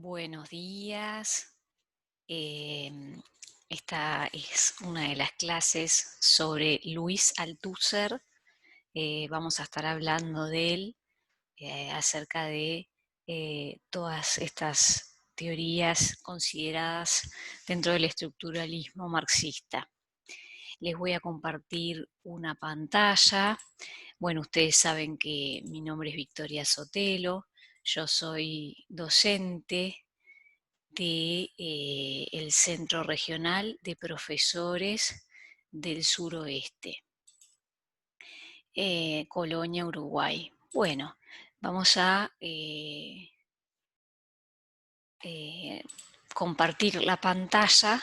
Buenos días. Em, Esta es una de las clases sobre Luis Althusser. Vamos a estar hablando de él, acerca de todas estas teorías consideradas dentro del estructuralismo marxista. Les voy a compartir una pantalla. Bueno, ustedes saben que mi nombre es Victoria Sotelo. Yo soy docente del Centro Regional de Profesores del Suroeste, Colonia, Uruguay. Bueno, vamos a compartir la pantalla.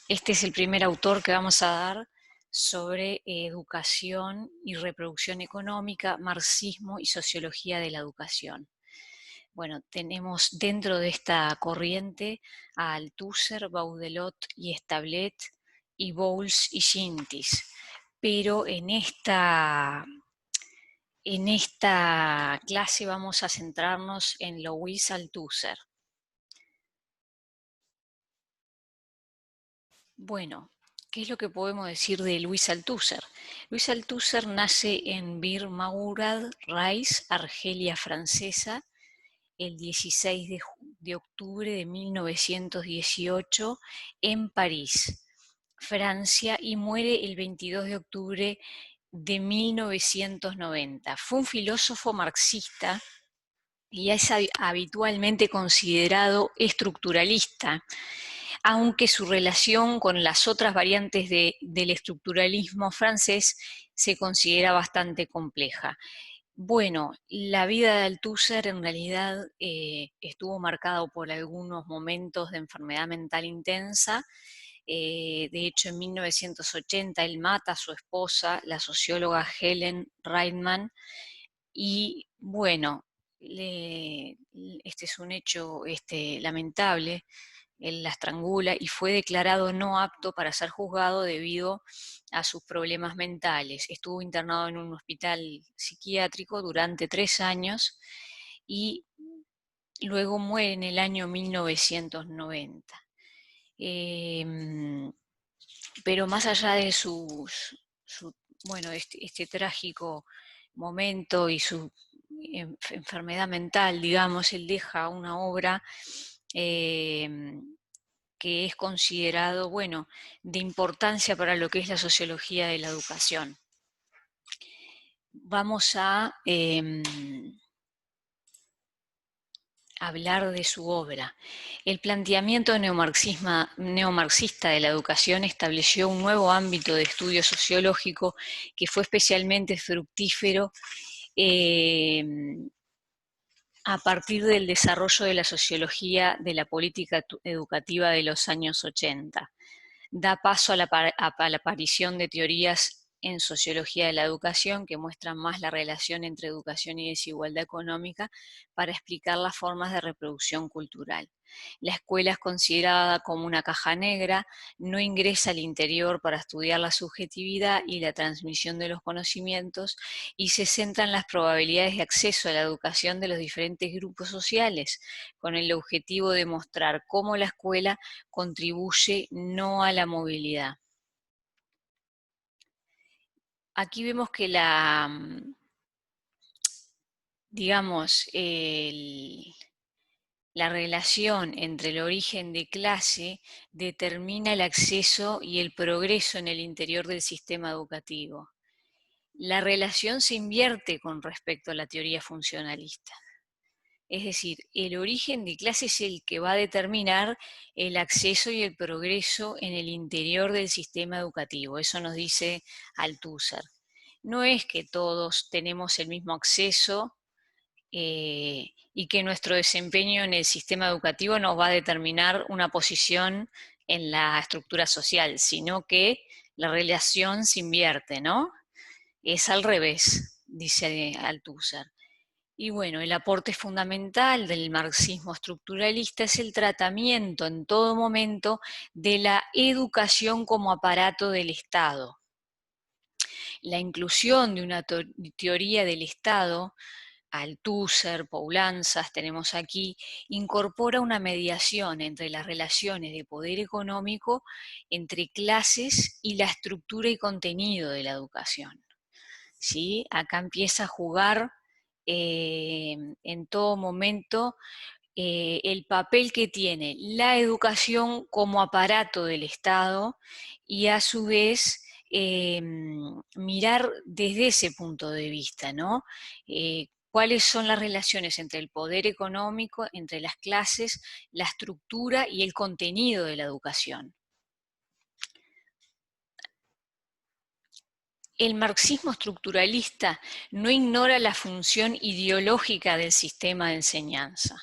Este es el primer autor que vamos a dar sobre educación y reproducción económica, marxismo y sociología de la educación. Bueno, tenemos dentro de esta corriente a Althusser, Baudelot y Stablet y Bowles y Gintis, pero en esta clase vamos a centrarnos en Louis Althusser. Bueno, ¿qué es lo que podemos decir de Louis Althusser? Louis Althusser nace en Bir Maurad, Rais, Argelia francesa, el 16 de octubre de 1918 en París, Francia, y muere el 22 de octubre de 1990. Fue un filósofo marxista y es habitualmente considerado estructuralista, aunque su relación con las otras variantes del estructuralismo francés se considera bastante compleja. Bueno, la vida de Althusser en realidad estuvo marcada por algunos momentos de enfermedad mental intensa. De hecho, en 1980 él mata a su esposa, la socióloga Helen Reitman, y bueno, este es un hecho lamentable. Él la estrangula y fue declarado no apto para ser juzgado debido a sus problemas mentales. Estuvo internado en un hospital psiquiátrico durante 3 años y luego muere en el año 1990. Pero más allá de bueno, este trágico momento y su enfermedad mental, digamos, él deja una obra que es considerado, bueno, de importancia para lo que es la sociología de la educación. Vamos a hablar de su obra. El planteamiento neomarxista de la educación estableció un nuevo ámbito de estudio sociológico que fue especialmente fructífero a partir del desarrollo de la sociología de la política educativa de los años 80. Da paso a la aparición de teorías en sociología de la educación que muestran más la relación entre educación y desigualdad económica para explicar las formas de reproducción cultural. La escuela es considerada como una caja negra, no ingresa al interior para estudiar la subjetividad y la transmisión de los conocimientos y se centra en las probabilidades de acceso a la educación de los diferentes grupos sociales, con el objetivo de mostrar cómo la escuela contribuye no a la movilidad. Aquí vemos que digamos, la relación entre el origen de clase determina el acceso y el progreso en el interior del sistema educativo. La relación se invierte con respecto a la teoría funcionalista. Es decir, el origen de clase es el que va a determinar el acceso y el progreso en el interior del sistema educativo. Eso nos dice Althusser. No es que todos tenemos el mismo acceso y que nuestro desempeño en el sistema educativo nos va a determinar una posición en la estructura social, sino que la relación se invierte, ¿no? Es al revés, dice Althusser. Y bueno, el aporte fundamental del marxismo estructuralista es el tratamiento en todo momento de la educación como aparato del Estado. La inclusión de una teoría del Estado Althusser, Poulanzas, tenemos aquí, incorpora una mediación entre las relaciones de poder económico, entre clases y la estructura y contenido de la educación. ¿Sí? Acá empieza a jugar en todo momento el papel que tiene la educación como aparato del Estado y a su vez mirar desde ese punto de vista, ¿no? Cuáles son las relaciones entre el poder económico, entre las clases, la estructura y el contenido de la educación. El marxismo estructuralista no ignora la función ideológica del sistema de enseñanza.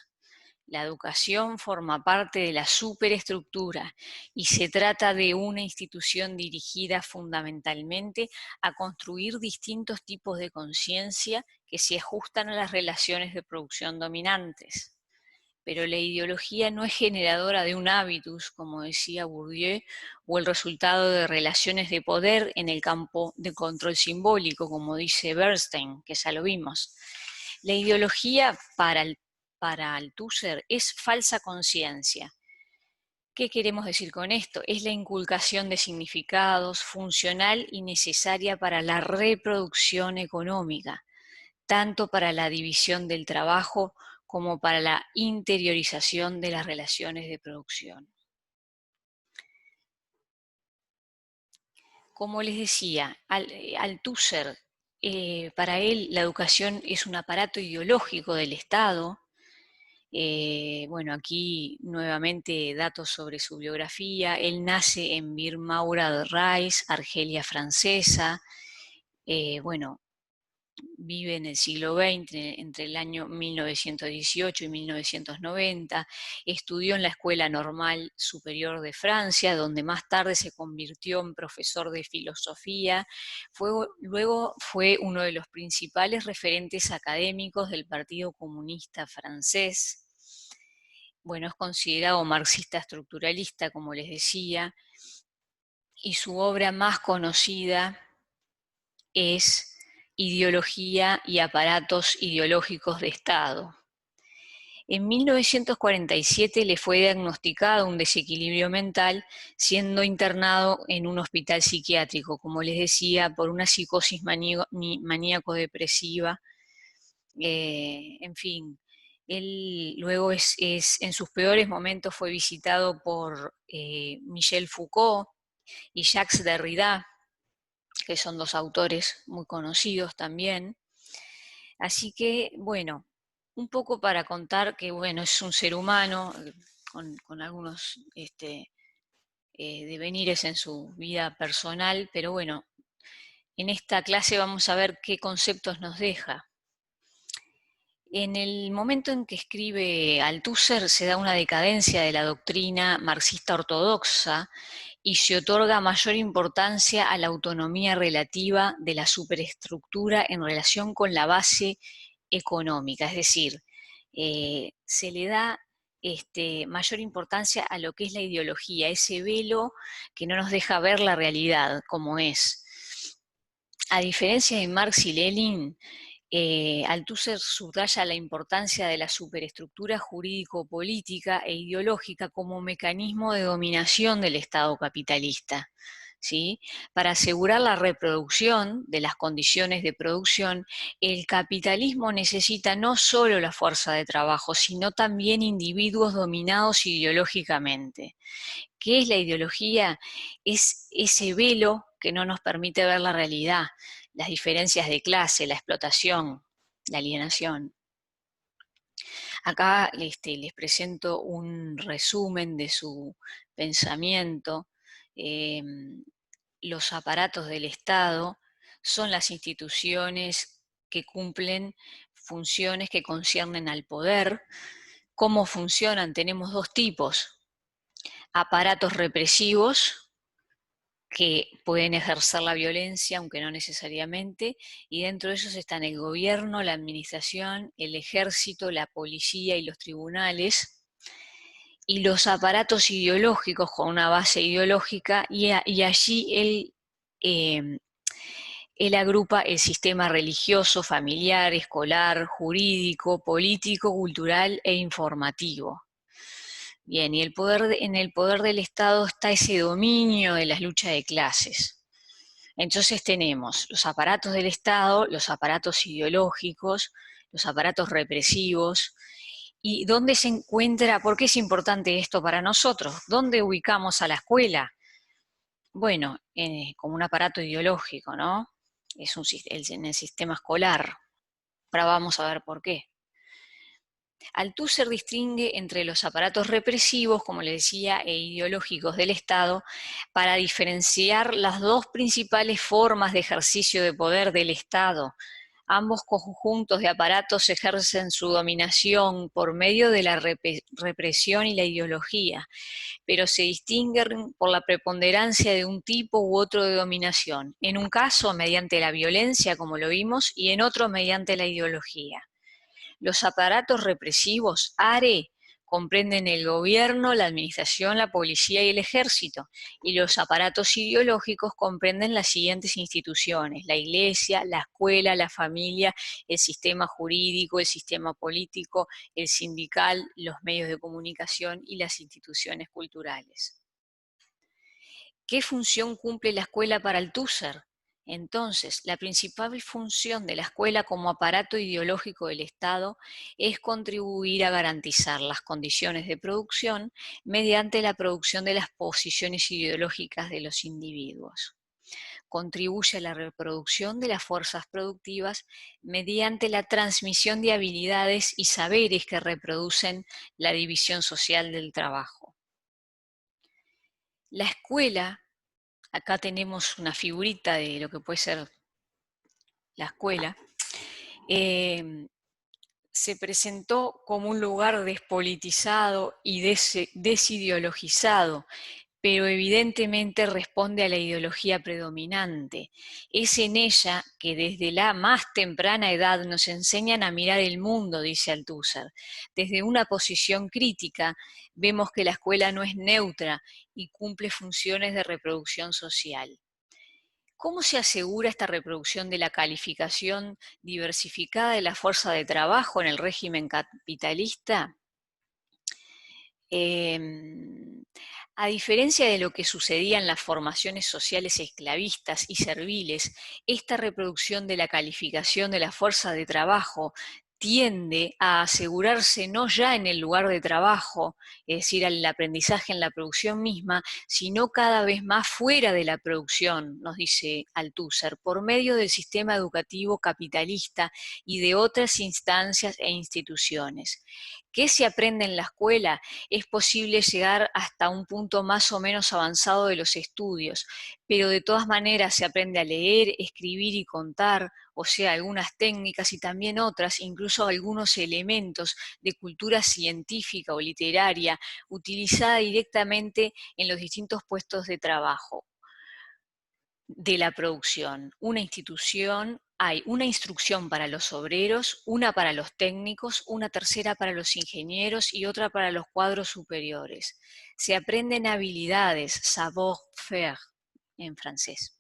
La educación forma parte de la superestructura y se trata de una institución dirigida fundamentalmente a construir distintos tipos de conciencia que se ajustan a las relaciones de producción dominantes. Pero la ideología no es generadora de un hábitus, como decía Bourdieu, o el resultado de relaciones de poder en el campo de control simbólico, como dice Bernstein, que ya lo vimos. La ideología para Althusser es falsa conciencia. ¿Qué queremos decir con esto? Es la inculcación de significados funcional y necesaria para la reproducción económica, tanto para la división del trabajo como para la interiorización de las relaciones de producción. Como les decía, Althusser, para él la educación es un aparato ideológico del Estado. Bueno, aquí nuevamente datos sobre su biografía. Él nace en Bir Maura de Rais, Argelia francesa. Bueno, vive en el siglo XX, entre el año 1918 y 1990, estudió en la Escuela Normal Superior de Francia, donde más tarde se convirtió en profesor de filosofía, luego fue uno de los principales referentes académicos del Partido Comunista francés. Bueno, es considerado marxista estructuralista, como les decía, y su obra más conocida es Ideología y aparatos ideológicos de Estado. En 1947 le fue diagnosticado un desequilibrio mental, siendo internado en un hospital psiquiátrico, como les decía, por una psicosis maníaco-depresiva. En fin, él luego en sus peores momentos fue visitado por Michel Foucault y Jacques Derrida, que son dos autores muy conocidos también. Así que, bueno, un poco para contar que, bueno, es un ser humano con algunos devenires en su vida personal, pero bueno, en esta clase vamos a ver qué conceptos nos deja. En el momento en que escribe Althusser se da una decadencia de la doctrina marxista ortodoxa y se otorga mayor importancia a la autonomía relativa de la superestructura en relación con la base económica, es decir, se le da mayor importancia a lo que es la ideología, ese velo que no nos deja ver la realidad como es. A diferencia de Marx y Lenin, Althusser subraya la importancia de la superestructura jurídico-política e ideológica como mecanismo de dominación del Estado capitalista, ¿sí? Para asegurar la reproducción de las condiciones de producción, el capitalismo necesita no solo la fuerza de trabajo, sino también individuos dominados ideológicamente. ¿Qué es la ideología? Es ese velo que no nos permite ver la realidad, las diferencias de clase, la explotación, la alienación. Acá les presento un resumen de su pensamiento. Los aparatos del Estado son las instituciones que cumplen funciones que conciernen al poder. ¿Cómo funcionan? Tenemos dos tipos: aparatos represivos, que pueden ejercer la violencia, aunque no necesariamente, y dentro de ellos están el gobierno, la administración, el ejército, la policía y los tribunales, y los aparatos ideológicos con una base ideológica, y allí él Él agrupa el sistema religioso, familiar, escolar, jurídico, político, cultural e informativo. Bien, y en el poder del Estado está ese dominio de las luchas de clases. Entonces tenemos los aparatos del Estado, los aparatos ideológicos, los aparatos represivos. ¿Y dónde se encuentra? ¿Por qué es importante esto para nosotros? ¿Dónde ubicamos a la escuela? Bueno, como un aparato ideológico, ¿no? En el sistema escolar. Ahora vamos a ver por qué. Althusser distingue entre los aparatos represivos, como le decía, e ideológicos del Estado, para diferenciar las dos principales formas de ejercicio de poder del Estado. Ambos conjuntos de aparatos ejercen su dominación por medio de la represión y la ideología, pero se distinguen por la preponderancia de un tipo u otro de dominación, en un caso mediante la violencia, como lo vimos, y en otro mediante la ideología. Los aparatos represivos, ARE, comprenden el gobierno, la administración, la policía y el ejército, y los aparatos ideológicos comprenden las siguientes instituciones: la iglesia, la escuela, la familia, el sistema jurídico, el sistema político, el sindical, los medios de comunicación y las instituciones culturales. ¿Qué función cumple la escuela para Althusser? Entonces, la principal función de la escuela como aparato ideológico del Estado es contribuir a garantizar las condiciones de producción mediante la producción de las posiciones ideológicas de los individuos. Contribuye a la reproducción de las fuerzas productivas mediante la transmisión de habilidades y saberes que reproducen la división social del trabajo. La escuela, acá tenemos una figurita de lo que puede ser la escuela, se presentó como un lugar despolitizado y desideologizado, pero evidentemente responde a la ideología predominante. Es en ella que desde la más temprana edad nos enseñan a mirar el mundo, dice Althusser. Desde una posición crítica vemos que la escuela no es neutra y cumple funciones de reproducción social. ¿Cómo se asegura esta reproducción de la calificación diversificada de la fuerza de trabajo en el régimen capitalista? A diferencia de lo que sucedía en las formaciones sociales esclavistas y serviles, esta reproducción de la calificación de la fuerza de trabajo tiende a asegurarse no ya en el lugar de trabajo, es decir, al aprendizaje en la producción misma, sino cada vez más fuera de la producción, nos dice Althusser, por medio del sistema educativo capitalista y de otras instancias e instituciones. ¿Qué se aprende en la escuela? Es posible llegar hasta un punto más o menos avanzado de los estudios, pero de todas maneras se aprende a leer, escribir y contar, o sea, algunas técnicas y también otras, incluso algunos elementos de cultura científica o literaria, utilizada directamente en los distintos puestos de trabajo de la producción. Hay una instrucción para los obreros, una para los técnicos, una tercera para los ingenieros y otra para los cuadros superiores. Se aprenden habilidades, savoir-faire en francés.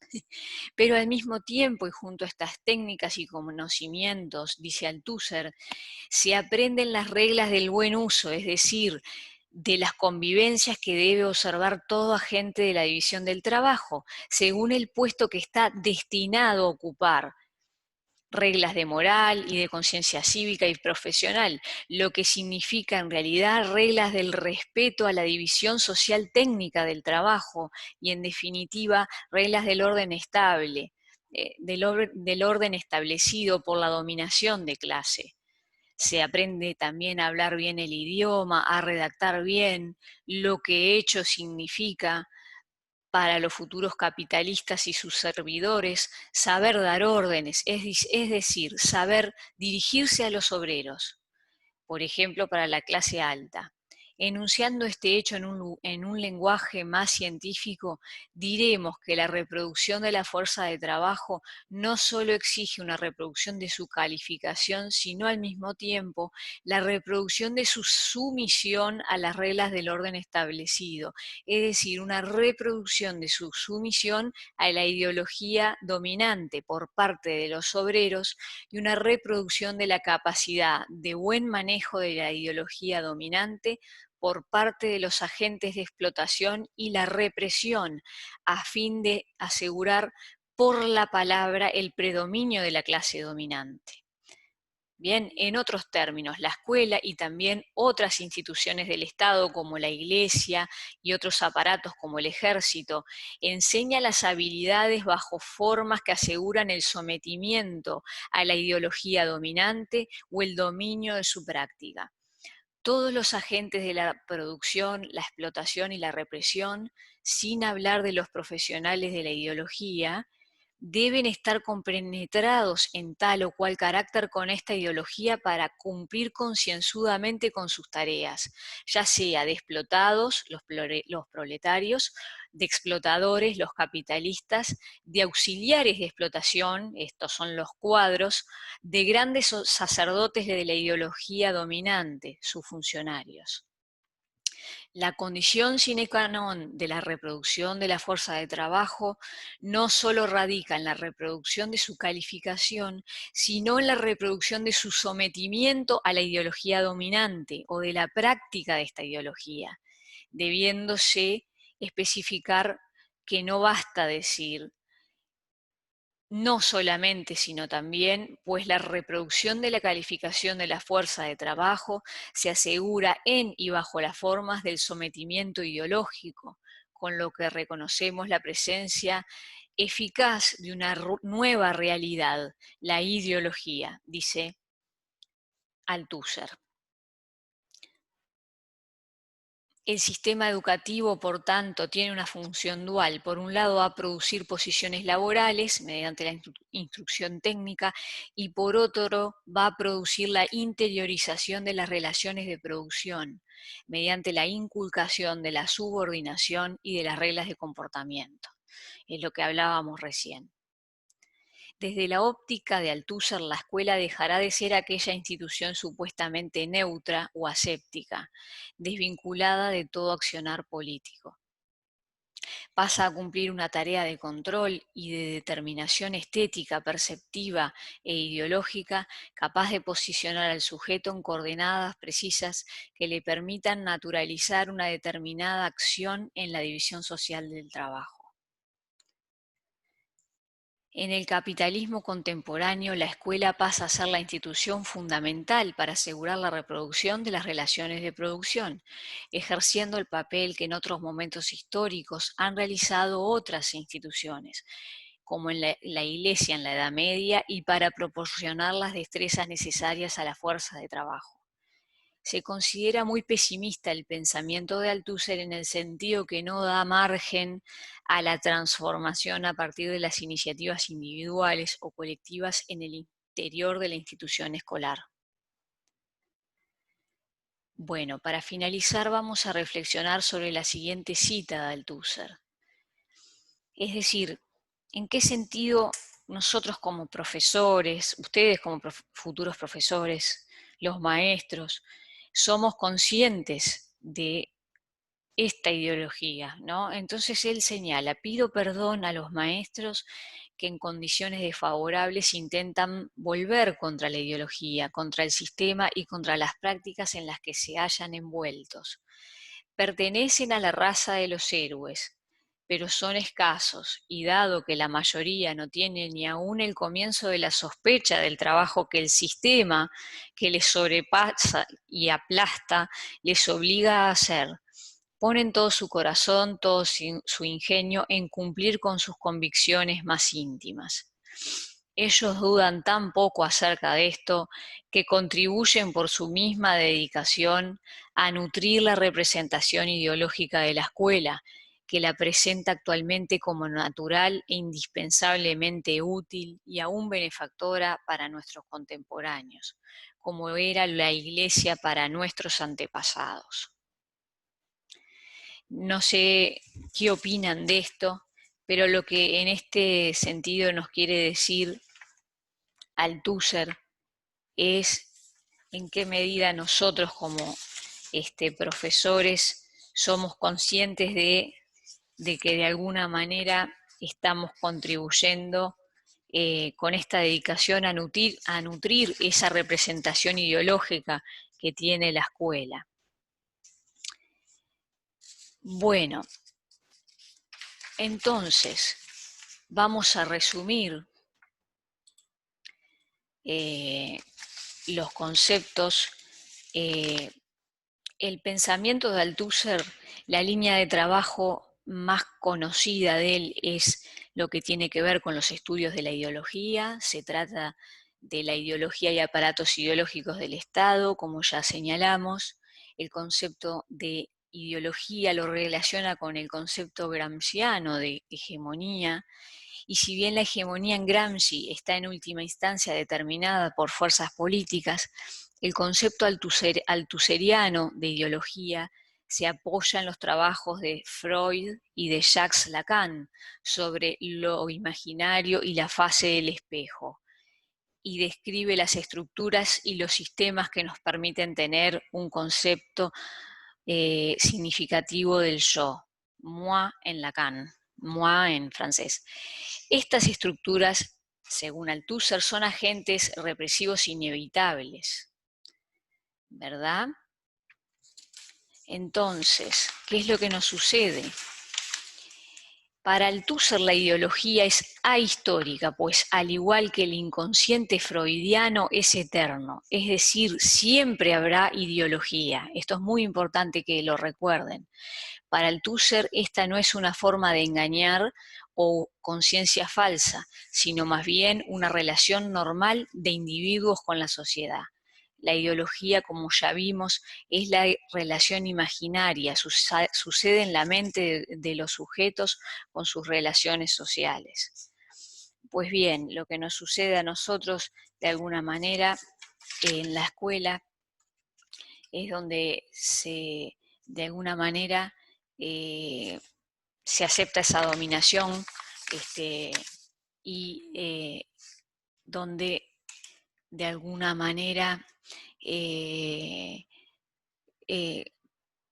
Pero al mismo tiempo y junto a estas técnicas y conocimientos, dice Althusser, se aprenden las reglas del buen uso, es decir, de las convivencias que debe observar todo agente de la división del trabajo, según el puesto que está destinado a ocupar. Reglas de moral y de conciencia cívica y profesional, lo que significa en realidad reglas del respeto a la división social técnica del trabajo y en definitiva reglas del orden estable, del orden establecido por la dominación de clase. Se aprende también a hablar bien el idioma, a redactar bien lo que hecho significa para los futuros capitalistas y sus servidores, saber dar órdenes, es decir, saber dirigirse a los obreros, por ejemplo, para la clase alta. Enunciando este hecho en un lenguaje más científico, diremos que la reproducción de la fuerza de trabajo no solo exige una reproducción de su calificación, sino al mismo tiempo la reproducción de su sumisión a las reglas del orden establecido, es decir, una reproducción de su sumisión a la ideología dominante por parte de los obreros y una reproducción de la capacidad de buen manejo de la ideología dominante por parte de los agentes de explotación y la represión, a fin de asegurar por la palabra el predominio de la clase dominante. Bien, en otros términos, la escuela y también otras instituciones del Estado como la Iglesia y otros aparatos como el Ejército enseña las habilidades bajo formas que aseguran el sometimiento a la ideología dominante o el dominio de su práctica. Todos los agentes de la producción, la explotación y la represión, sin hablar de los profesionales de la ideología, deben estar compenetrados en tal o cual carácter con esta ideología para cumplir concienzudamente con sus tareas, ya sea de explotados, los proletarios, de explotadores, los capitalistas, de auxiliares de explotación, estos son los cuadros, de grandes sacerdotes de la ideología dominante, sus funcionarios. La condición sine qua non de la reproducción de la fuerza de trabajo no solo radica en la reproducción de su calificación, sino en la reproducción de su sometimiento a la ideología dominante o de la práctica de esta ideología, debiéndose especificar que no basta decir no solamente, sino también, pues la reproducción de la calificación de la fuerza de trabajo se asegura en y bajo las formas del sometimiento ideológico, con lo que reconocemos la presencia eficaz de una nueva realidad, la ideología, dice Althusser. El sistema educativo, por tanto, tiene una función dual. Por un lado, va a producir posiciones laborales mediante la instrucción técnica y por otro, va a producir la interiorización de las relaciones de producción mediante la inculcación de la subordinación y de las reglas de comportamiento. Es lo que hablábamos recién. Desde la óptica de Althusser, la escuela dejará de ser aquella institución supuestamente neutra o aséptica, desvinculada de todo accionar político. Pasa a cumplir una tarea de control y de determinación estética, perceptiva e ideológica, capaz de posicionar al sujeto en coordenadas precisas que le permitan naturalizar una determinada acción en la división social del trabajo. En el capitalismo contemporáneo, la escuela pasa a ser la institución fundamental para asegurar la reproducción de las relaciones de producción, ejerciendo el papel que en otros momentos históricos han realizado otras instituciones, como en la Iglesia en la Edad Media, y para proporcionar las destrezas necesarias a la fuerza de trabajo. Se considera muy pesimista el pensamiento de Althusser en el sentido que no da margen a la transformación a partir de las iniciativas individuales o colectivas en el interior de la institución escolar. Bueno, para finalizar vamos a reflexionar sobre la siguiente cita de Althusser. Es decir, ¿en qué sentido nosotros como profesores, ustedes como futuros profesores, los maestros, somos conscientes de esta ideología, ¿no? Entonces él señala, pido perdón a los maestros que en condiciones desfavorables intentan volver contra la ideología, contra el sistema y contra las prácticas en las que se hallan envueltos. Pertenecen a la raza de los héroes, pero son escasos, y dado que la mayoría no tiene ni aún el comienzo de la sospecha del trabajo que el sistema que les sobrepasa y aplasta les obliga a hacer, ponen todo su corazón, todo su ingenio en cumplir con sus convicciones más íntimas. Ellos dudan tan poco acerca de esto que contribuyen por su misma dedicación a nutrir la representación ideológica de la escuela, que la presenta actualmente como natural e indispensablemente útil y aún benefactora para nuestros contemporáneos, como era la Iglesia para nuestros antepasados. No sé qué opinan de esto, pero lo que en este sentido nos quiere decir Althusser es en qué medida nosotros como profesores somos conscientes de que de alguna manera estamos contribuyendo con esta dedicación a nutrir esa representación ideológica que tiene la escuela. Bueno, entonces vamos a resumir los conceptos. El pensamiento de Althusser, la línea de trabajo más conocida de él es lo que tiene que ver con los estudios de la ideología. Se trata de la ideología y aparatos ideológicos del Estado, como ya señalamos. El concepto de ideología lo relaciona con el concepto gramsciano de hegemonía, y si bien la hegemonía en Gramsci está en última instancia determinada por fuerzas políticas, el concepto althuseriano de ideología se apoya en los trabajos de Freud y de Jacques Lacan sobre lo imaginario y la fase del espejo, y describe las estructuras y los sistemas que nos permiten tener un concepto significativo del yo, moi en Lacan, moi en francés. Estas estructuras, según Althusser, son agentes represivos inevitables, ¿verdad? Entonces, ¿qué es lo que nos sucede? Para Althusser la ideología es ahistórica, pues al igual que el inconsciente freudiano es eterno, es decir, siempre habrá ideología. Esto es muy importante que lo recuerden. Para Althusser esta no es una forma de engañar o conciencia falsa, sino más bien una relación normal de individuos con la sociedad. La ideología, como ya vimos, es la relación imaginaria, sucede en la mente de los sujetos con sus relaciones sociales. Pues bien, lo que nos sucede a nosotros de alguna manera en la escuela es donde de alguna manera se acepta esa dominación y donde de alguna manera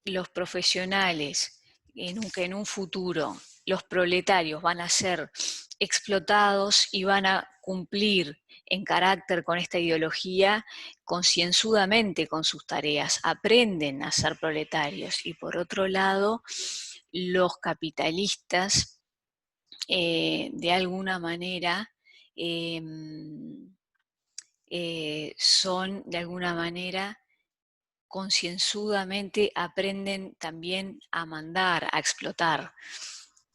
los profesionales que en un futuro los proletarios van a ser explotados y van a cumplir en carácter con esta ideología concienzudamente con sus tareas, aprenden a ser proletarios. Y por otro lado, los capitalistas de alguna manera son de alguna manera concienzudamente aprenden también a mandar, a explotar,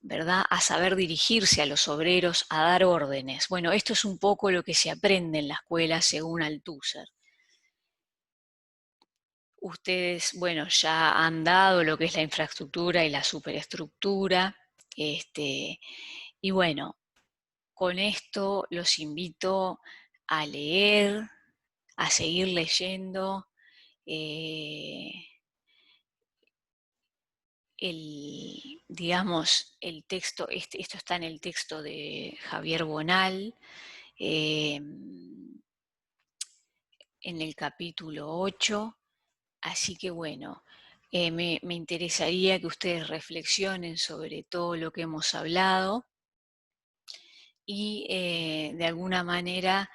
¿verdad? A saber dirigirse a los obreros, a dar órdenes. Bueno, esto es un poco lo que se aprende en la escuela según Althusser. Ustedes, bueno, ya han dado lo que es la infraestructura y la superestructura, y bueno, con esto los invito a leer, a seguir leyendo. Digamos, el texto, esto está en el texto de Javier Bonal, en el capítulo 8, así que bueno, me interesaría que ustedes reflexionen sobre todo lo que hemos hablado y de alguna manera,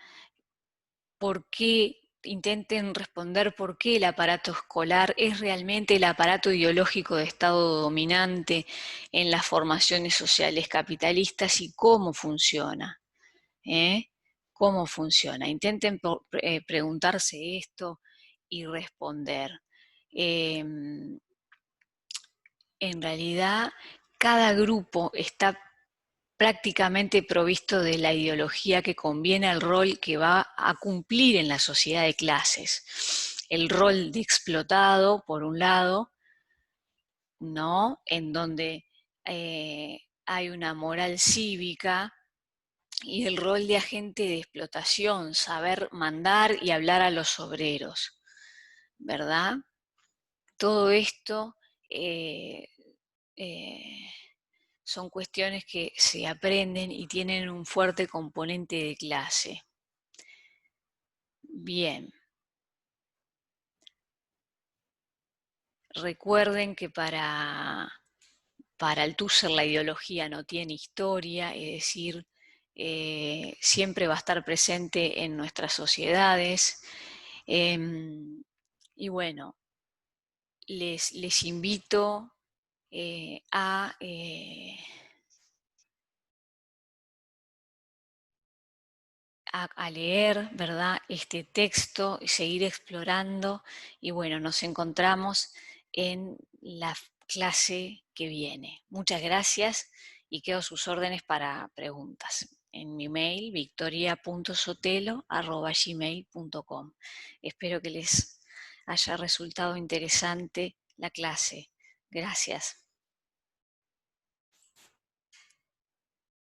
¿por qué? Intenten responder por qué el aparato escolar es realmente el aparato ideológico de Estado dominante en las formaciones sociales capitalistas y cómo funciona. ¿Cómo funciona? Intenten preguntarse esto y responder. En realidad, cada grupo está prácticamente provisto de la ideología que conviene al rol que va a cumplir en la sociedad de clases. El rol de explotado, por un lado, ¿no? En donde hay una moral cívica, y el rol de agente de explotación, saber mandar y hablar a los obreros, ¿verdad? Todo esto son cuestiones que se aprenden y tienen un fuerte componente de clase. Bien. Recuerden que para Althusser la ideología no tiene historia, es decir, siempre va a estar presente en nuestras sociedades. Y bueno, les invito a leer, ¿verdad?, este texto y seguir explorando. Y bueno, nos encontramos en la clase que viene. Muchas gracias y quedo a sus órdenes para preguntas. En mi mail, victoria.sotelo@gmail.com. Espero que les haya resultado interesante la clase. Gracias.